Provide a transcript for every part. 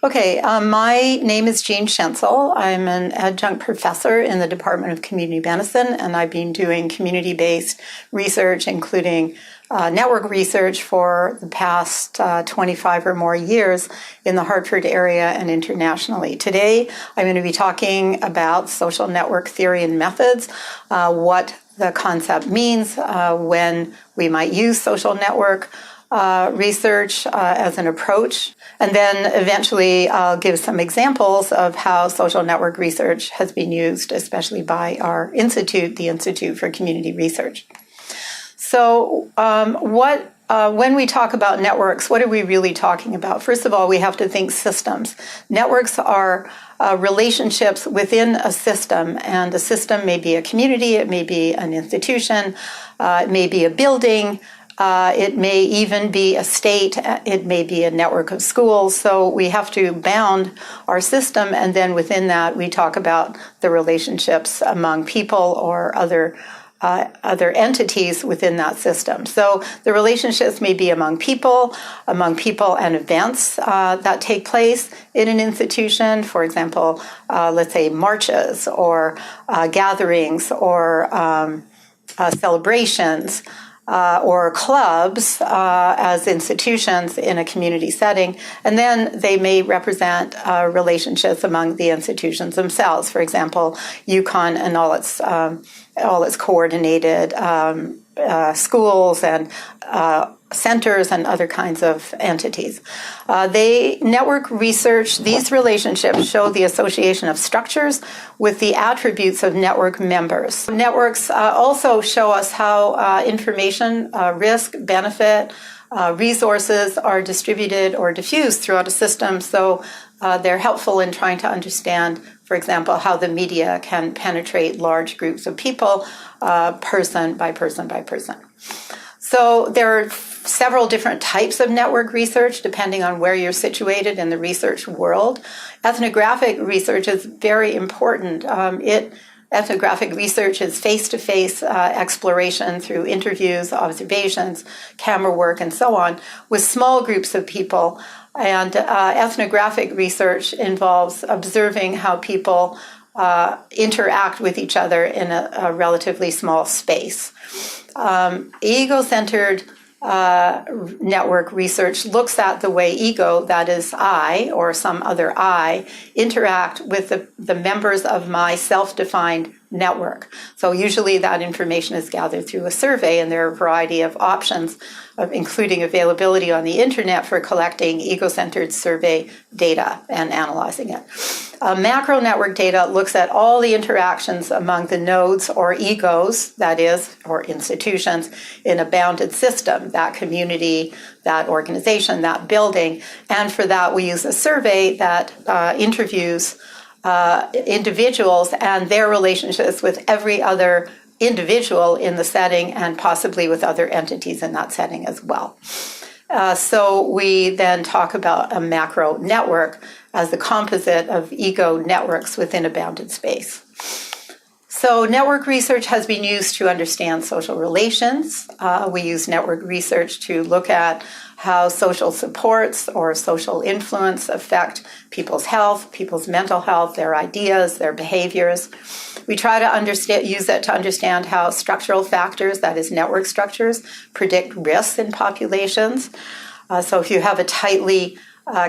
Okay, my name is Jean Schenzel. I'm an adjunct professor in the Department of Community Medicine, and I've been doing community-based research, including network research, for the past 25 or more years in the Hartford area and internationally. Today, I'm going to be talking about social network theory and methods, what the concept means, when we might use social network research as an approach. And then eventually I'll give some examples of how social network research has been used, especially by our institute, the Institute for Community Research. So when we talk about networks, what are we really talking about? First of all, we have to think systems. Networks are relationships within a system, and a system may be a community, it may be an institution, it may be a building, it may even be a state, it may be a network of schools. So we have to bound our system, and then within that we talk about the relationships among people or other entities within that system. So the relationships may be among people and events that take place in an institution. For example, let's say marches or gatherings or celebrations. Or clubs as institutions in a community setting, and then they may represent relationships among the institutions themselves. For example, UConn and all its coordinated schools and centers and other kinds of entities. Network research, these relationships show the association of structures with the attributes of network members. Networks also show us how information, risk, benefit, resources are distributed or diffused throughout a system. So they're helpful in trying to understand, for example, how the media can penetrate large groups of people, person by person by person. So there are several different types of network research depending on where you're situated in the research world. Ethnographic research is very important. Ethnographic research is face-to-face exploration through interviews, observations, camera work, and so on, with small groups of people. And ethnographic research involves observing how people interact with each other in a relatively small space. Ego-centered network research looks at the way ego, that is I or some other I, interact with the members of my self-defined network. So usually that information is gathered through a survey, and there are a variety of options, including availability on the internet for collecting ego-centered survey data and analyzing it. Macro network data looks at all the interactions among the nodes or egos, that is, or institutions, in a bounded system, that community, that organization, that building. And for that, we use a survey that interviews individuals and their relationships with every other individual in the setting, and possibly with other entities in that setting as well. So we then talk about a macro network as the composite of ego networks within a bounded space. So network research has been used to understand social relations. We use network research to look at how social supports or social influence affect people's health, people's mental health, their ideas, their behaviors. We try to use it to understand how structural factors, that is network structures, predict risks in populations. So if you have a tightly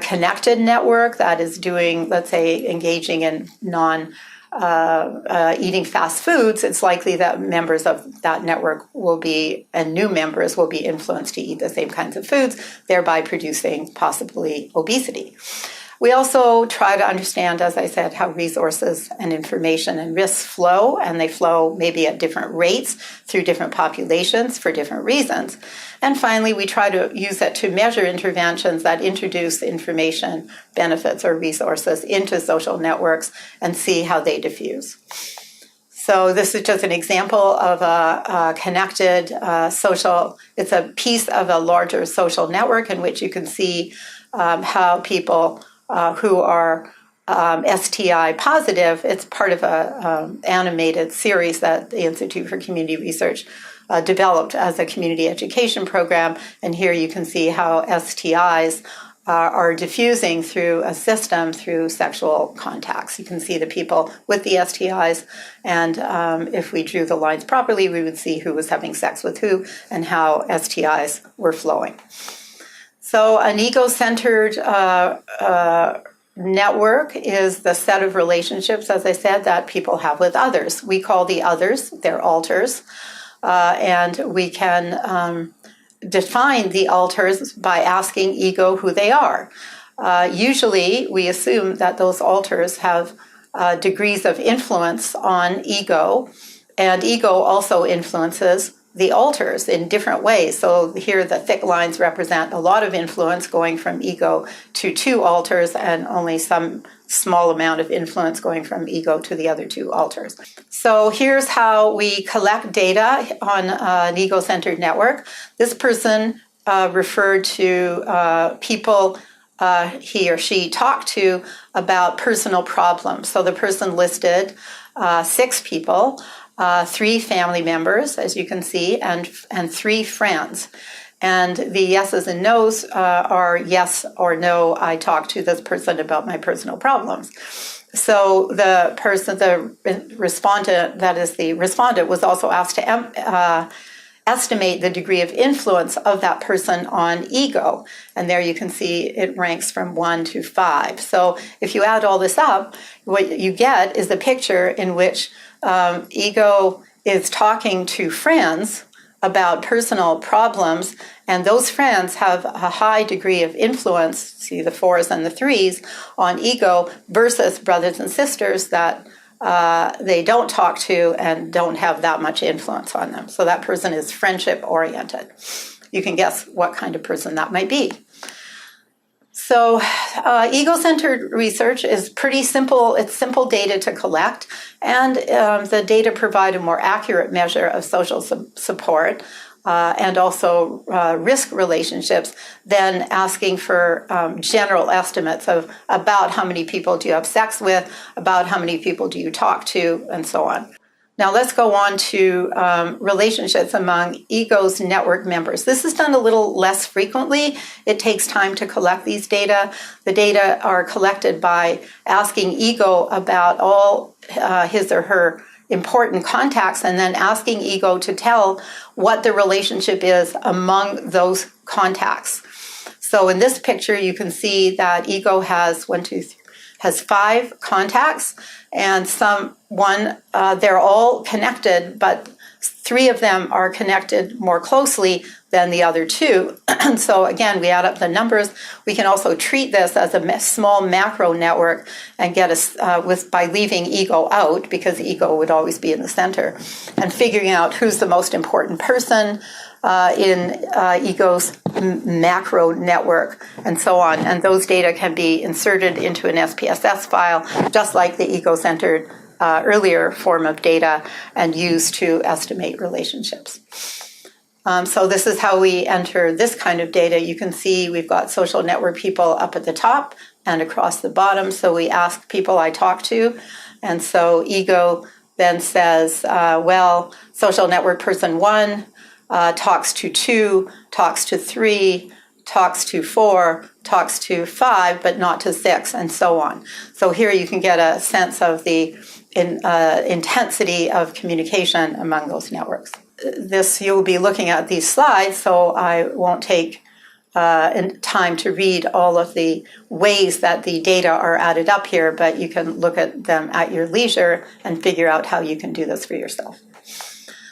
connected network that is doing, let's say, engaging in eating fast foods, it's likely that members of that network and new members will be influenced to eat the same kinds of foods, thereby producing possibly obesity. We also try to understand, as I said, how resources and information and risks flow, and they flow maybe at different rates through different populations for different reasons. And finally, we try to use it to measure interventions that introduce information, benefits, or resources into social networks and see how they diffuse. So this is just an example of a connected social, it's a piece of a larger social network in which you can see how people who are STI positive, it's part of an animated series that the Institute for Community Research developed as a community education program. And here you can see how STIs are diffusing through a system through sexual contacts. You can see the people with the STIs, and if we drew the lines properly, we would see who was having sex with who and how STIs were flowing. So an ego-centered network is the set of relationships, as I said, that people have with others. We call the others their alters, and we can define the alters by asking ego who they are. Usually, we assume that those alters have degrees of influence on ego, and ego also influences the alters in different ways. So here the thick lines represent a lot of influence going from ego to two alters and only some small amount of influence going from ego to the other two alters. So here's how we collect data on an ego-centered network. This person referred to people he or she talked to about personal problems. So the person listed 6 people, 3 family members, as you can see, and 3 friends. And the yeses and nos are yes or no, I talked to this person about my personal problems. So the person, the respondent, that is the respondent, was also asked to estimate the degree of influence of that person on ego. And there you can see it ranks from 1 to 5. So if you add all this up, what you get is a picture in which ego is talking to friends about personal problems, and those friends have a high degree of influence, see the 4s and the 3s, on ego versus brothers and sisters that they don't talk to and don't have that much influence on them. So that person is friendship-oriented. You can guess what kind of person that might be. So ego-centered research is pretty simple. It's simple data to collect, and the data provide a more accurate measure of social support and also risk relationships than asking for general estimates of about how many people do you have sex with, about how many people do you talk to, and so on. Now let's go on to relationships among ego's network members. This is done a little less frequently. It takes time to collect these data. The data are collected by asking ego about all his or her important contacts and then asking ego to tell what the relationship is among those contacts. So in this picture, you can see that ego has 5 contacts, and they're all connected, but 3 of them are connected more closely than the other 2. So again, we add up the numbers. We can also treat this as a small macro network and get by leaving ego out, because ego would always be in the center, and figuring out who's the most important person in ego's macro network, and so on. And those data can be inserted into an SPSS file, just like the ego-centered earlier form of data, and used to estimate relationships. So this is how we enter this kind of data. You can see we've got social network people up at the top and across the bottom. So we ask people I talk to, and so ego then says, well, social network person 1 talks to 2, talks to 3, talks to 4, talks to 5, but not to 6, and so on. So here you can get a sense of the intensity of communication among those networks. You'll be looking at these slides, so I won't take time to read all of the ways that the data are added up here, but you can look at them at your leisure and figure out how you can do this for yourself.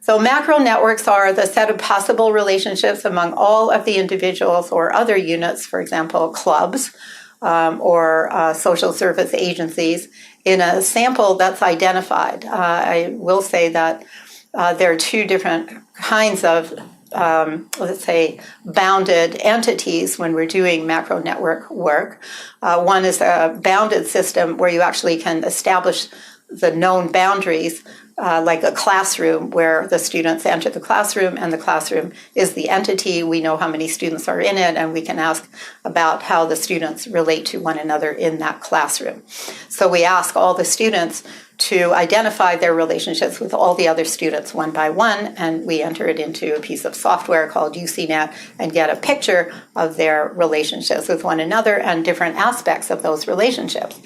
So macro networks are the set of possible relationships among all of the individuals or other units, for example, clubs or social service agencies, in a sample that's identified. I will say that there are 2 different kinds of, let's say, bounded entities when we're doing macro network work. One is a bounded system where you actually can establish the known boundaries, like a classroom where the students enter the classroom and the classroom is the entity. We know how many students are in it, and we can ask about how the students relate to one another in that classroom. So we ask all the students to identify their relationships with all the other students one by one, and we enter it into a piece of software called UCNet and get a picture of their relationships with one another and different aspects of those relationships.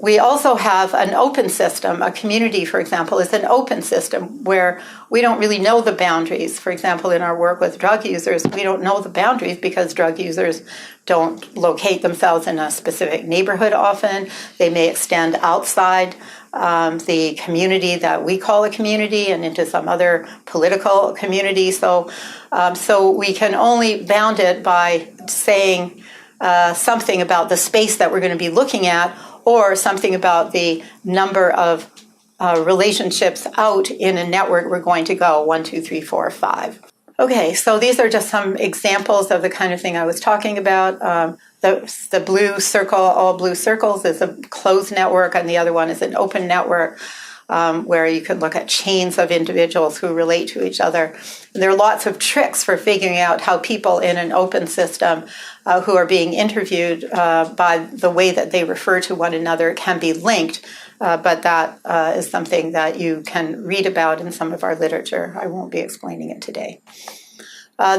We also have an open system. A community, for example, is an open system where we don't really know the boundaries. For example, in our work with drug users, we don't know the boundaries because drug users don't locate themselves in a specific neighborhood often. They may extend outside the community that we call a community and into some other political community. So we can only bound it by saying something about the space that we're going to be looking at, or something about the number of relationships out in a network we're going to go, 1, 2, 3, 4, 5. Okay, so these are just some examples of the kind of thing I was talking about. The blue circle, all blue circles, is a closed network, and the other one is an open network where you can look at chains of individuals who relate to each other. And there are lots of tricks for figuring out how people in an open system who are being interviewed by the way that they refer to one another can be linked, but that is something that you can read about in some of our literature. I won't be explaining it today.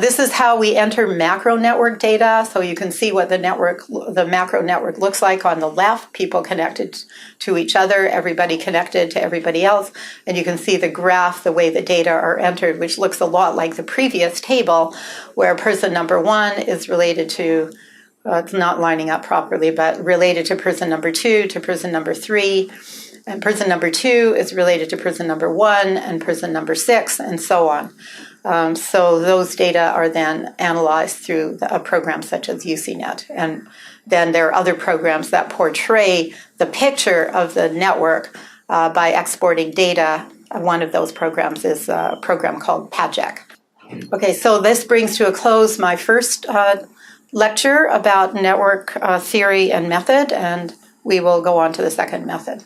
This is how we enter macro network data. So you can see what the macro network looks like on the left, people connected to each other, everybody connected to everybody else. And you can see the graph, the way the data are entered, which looks a lot like the previous table, where person number 1 is related to, it's not lining up properly, but related to person number 2 to person number 3. And person number 2 is related to person number 1 and person number 6, and so on. So those data are then analyzed through a program such as UCNet. And then there are other programs that portray the picture of the network by exporting data. One of those programs is a program called PAGEC. Okay, so this brings to a close my first lecture about network theory and method, and we will go on to the second method.